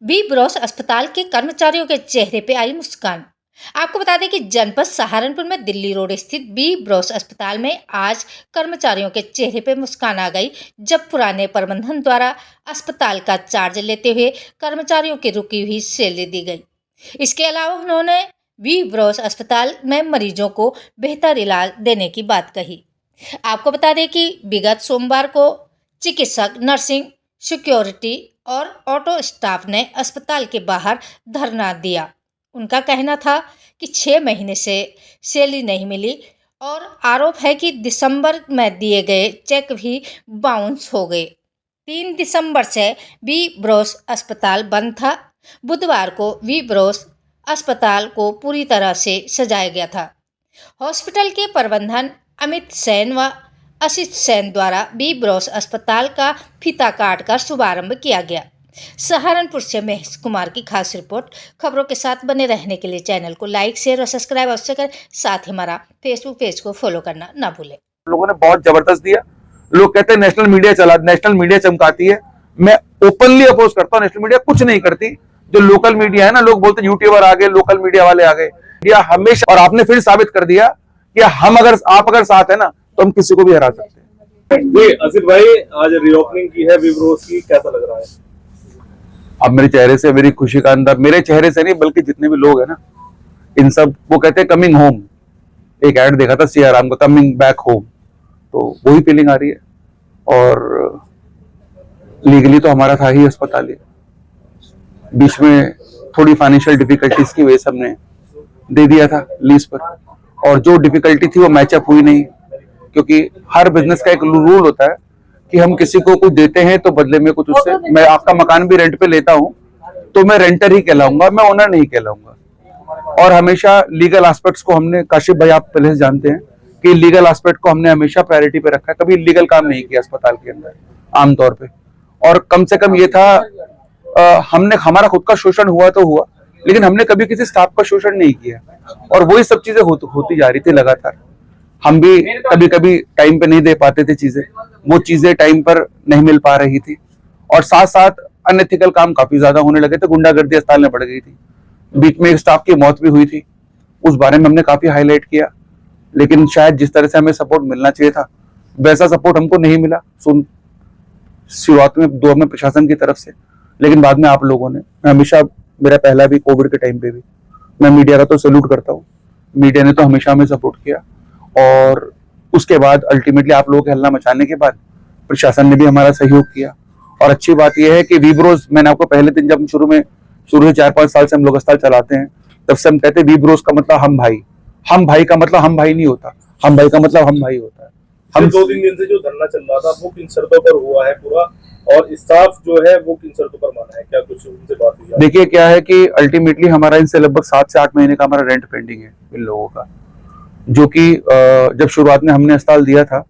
B Bros अस्पताल के कर्मचारियों के चेहरे पे आई मुस्कान। आपको बता दें कि जनपद सहारनपुर में दिल्ली रोड स्थित बी ब्रॉस अस्पताल में आज कर्मचारियों के चेहरे पे मुस्कान आ गई, जब पुराने प्रबंधन द्वारा अस्पताल का चार्ज लेते हुए कर्मचारियों की रुकी हुई सैलरी दी गई। इसके अलावा उन्होंने बी ब्रॉस अस्पताल में मरीजों को बेहतर इलाज देने की बात कही। आपको बता दें कि विगत सोमवार को चिकित्सक, नर्सिंग, सिक्योरिटी और ऑटो स्टाफ ने अस्पताल के बाहर धरना दिया। उनका कहना था कि 6 महीने से सैलरी नहीं मिली और आरोप है कि दिसंबर में दिए गए चेक भी बाउंस हो गए। 3 दिसंबर से बी ब्रॉस अस्पताल बंद था। बुधवार को बी ब्रॉस अस्पताल को पूरी तरह से सजाया गया था। हॉस्पिटल के प्रबंधन अमित सेन व आशीष सेन द्वारा बी ब्रॉस अस्पताल का फीता काटकर शुभारंभ किया गया। सहारनपुर से महेश कुमार की खास रिपोर्ट। खबरों के साथ बने रहने के लिए चैनल को लाइक, शेयर और सब्सक्राइब अवश्य करें। साथ ही हमारा फेसबुक पेज को फॉलो करना ना भूलें। लोगों ने बहुत जबरदस्त दिया। लोग कहते हैं नेशनल मीडिया चमकाती है। मैं ओपनली अपोज करता हूँ। नेशनल मीडिया कुछ नहीं करती। जो लोकल मीडिया है ना, लोग बोलते यूट्यूबर आ गए, लोकल मीडिया वाले आ गए। मीडिया हमेशा, और आपने फिर साबित कर दिया कि आप अगर साथ है ना तो हम किसी को भी हरा सकते हैं। आसिफ भाई, आज रीओपनिंग की है बी ब्रॉस की, कैसा लग रहा है? अब मेरे चेहरे से मेरी खुशी का अंदाज, मेरे चेहरे से नहीं बल्कि जितने भी लोग हैं ना, इन सब, वो कहते हैं कमिंग होम। एक ऐड देखा था सियाराम का, कमिंग बैक होम, तो वही फीलिंग आ रही है। और लीगली तो हमारा था ही अस्पताल ही। बीच में थोड़ी फाइनेंशियल डिफिकल्टीज की वजह से हमने दे दिया था लीज पर, और जो डिफिकल्टी थी वो मैचअप हुई नहीं, क्योंकि हर बिजनेस का एक रूल होता है कि हम किसी को कुछ देते हैं तो बदले में कुछ उससे। मैं आपका मकान भी रेंट पे लेता हूं तो मैं रेंटर ही कहलाऊंगा, मैं ओनर नहीं कहलाऊंगा। और हमेशा लीगल एस्पेक्ट्स को हमने, काशिफ भाई आप पहले से जानते हैं कि लीगल एस्पेक्ट को हमने हमेशा प्रायोरिटी पे रखा है। कभी लीगल काम नहीं किया अस्पताल के अंदर आमतौर पे। और कम से कम ये था, हमने, हमारा खुद का शोषण हुआ तो हुआ, लेकिन हमने कभी किसी स्टाफ का शोषण नहीं किया। और वही सब चीजें होती जा रही थी लगातार। हम भी कभी कभी टाइम पे नहीं दे पाते थे चीजें, वो चीजें टाइम पर नहीं मिल पा रही थी। और साथ साथ अनएथिकल काम काफी ज्यादा होने लगे थे। गुंडागर्दी अस्पताल में बढ़ गई थी। बीच में एक स्टाफ की मौत भी हुई थी, उस बारे में हमने काफी हाईलाइट किया। लेकिन शायद जिस तरह से हमें सपोर्ट मिलना चाहिए था वैसा सपोर्ट हमको नहीं मिला शुरुआत में दौर में प्रशासन की तरफ से। लेकिन बाद में आप लोगों ने, मैं हमेशा, मेरा पहला भी कोविड के टाइम पे भी, मैं मीडिया का तो सैल्यूट करता हूँ। मीडिया ने तो हमेशा हमें सपोर्ट किया। और उसके बाद अल्टीमेटली आप लोगों के हल्ला मचाने के बाद प्रशासन ने भी हमारा सहयोग किया। और अच्छी बात यह है कि बी ब्रॉस, मैंने आपको पहले दिन, जब शुरू से 4-5 साल से हम लोग अस्पताल चलाते हैं, तब से हम कहते हैं बी ब्रॉस का मतलब हम भाई। हम भाई का मतलब हम भाई नहीं होता, हम भाई का मतलब हम भाई होता है। हम 2-3 दिन से जो धरना चल रहा था वो किन शर्तों पर हुआ है पूरा, और स्टाफ जो है वो किन शर्तों पर माना है? क्या कुछ उनसे बात हुई? देखिए क्या है कि अल्टीमेटली हमारा इनसे लगभग 7 से 8 महीने का हमारा रेंट पेंडिंग है इन लोगों का, जो कि जब शुरुआत में हमने अस्पताल दिया था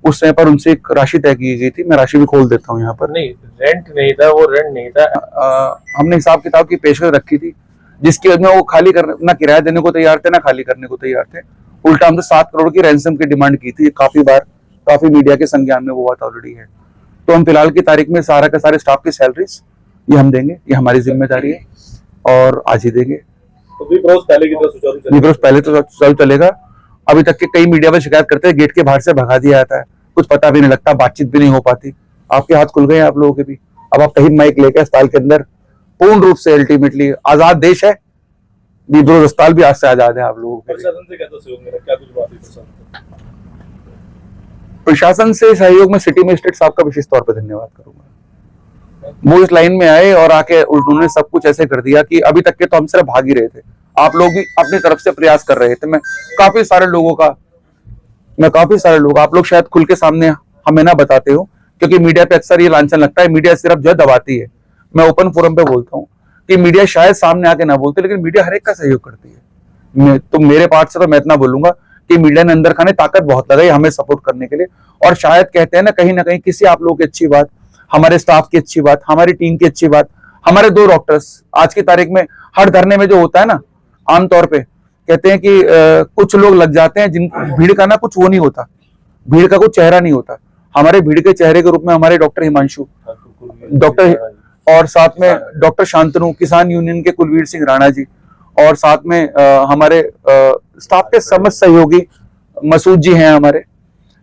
उस समय पर उनसे एक राशि तय की गई थी। मैं राशि भी खोल देता हूँ यहाँ पर। नहीं, रेंट नहीं था, वो रेंट नहीं था। हमने हिसाब किताब की पेशकश रखी थी, जिसकी वजह में वो खाली करने, ना किराया देने को तैयार थे ना खाली करने को तैयार थे। उल्टा हमसे 7 करोड़ की रैंसम की डिमांड की थी। काफी बार, काफी मीडिया के संज्ञान में वो बात ऑलरेडी है। तो हम फिलहाल की तारीख में सारा का सारे स्टाफ की सैलरीज ये हम देंगे, ये हमारी जिम्मेदारी है, और आज ही देंगे। तो बी ब्रॉस पहले की तरह सुचारू चलेगा? बी ब्रॉस पहले तो सुचारू चलेगा। अभी तक के कई मीडिया में शिकायत करते हैं गेट के बाहर से भगा दिया जाता है, कुछ पता भी नहीं लगता, बातचीत भी नहीं हो पाती। आपके हाथ खुल गए हैं आप लोगों के भी। अब आप कहीं माइक लेकर अस्पताल के अंदर पूर्ण रूप से, अल्टीमेटली आजाद देश है, बी ब्रॉस अस्पताल भी आज से आजाद है आप लोगों के। प्रशासन से कैसा सहयोग मिला? क्या कुछ बात हुई प्रशासन से सहयोग में सिटी मजिस्ट्रेट साहब का विशेष तौर पर धन्यवाद करूंगा। वो इस लाइन में आए और आके उन्होंने सब कुछ ऐसे कर दिया कि अभी तक के तो हम सिर्फ भाग ही रहे थे, आप लोग भी अपनी तरफ से प्रयास कर रहे थे। मैं काफी सारे लोग, आप लोग शायद खुल के सामने हमें ना बताते हो, क्योंकि मीडिया पे अक्सर ये लांछन लगता है मीडिया सिर्फ जो है दबाती है। मैं ओपन फोरम पे बोलता हूँ कि मीडिया शायद सामने आके ना बोलते, लेकिन मीडिया हर एक का सहयोग करती है। तो मेरे पार्ट से तो मैं इतना बोलूंगा कि मीडिया ने अंदर खाने ताकत बहुत लगाई हमें सपोर्ट करने के लिए। और शायद कहते हैं ना, कहीं ना कहीं किसी आप लोगों की अच्छी बात, हमारे स्टाफ की अच्छी बात, हमारी टीम की अच्छी बात, हमारे 2 डॉक्टर्स आज की तारीख में, हर धरने में जो होता है ना, आमतौर पे कहते हैं कि कुछ लोग लग जाते हैं जिन भीड़ का ना कुछ वो नहीं होता, भीड़ का कुछ चेहरा नहीं होता। हमारे भीड़ के चेहरे के रूप में हमारे डॉक्टर हिमांशु, डॉक्टर और साथ में डॉक्टर शांतनु, किसान यूनियन के कुलवीर सिंह राणा जी, और साथ में हमारे स्टाफ के समस्त सहयोगी मसूद जी हैं हमारे,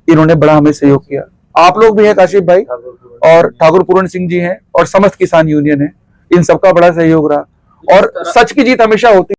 इन्होंने बड़ा हमें सहयोग किया। आप लोग भी हैं काशिफ भाई, और ठाकुर पूर्ण सिंह जी हैं, और समस्त किसान यूनियन है, इन सबका बड़ा सहयोग रहा। और सच की जीत हमेशा होती है।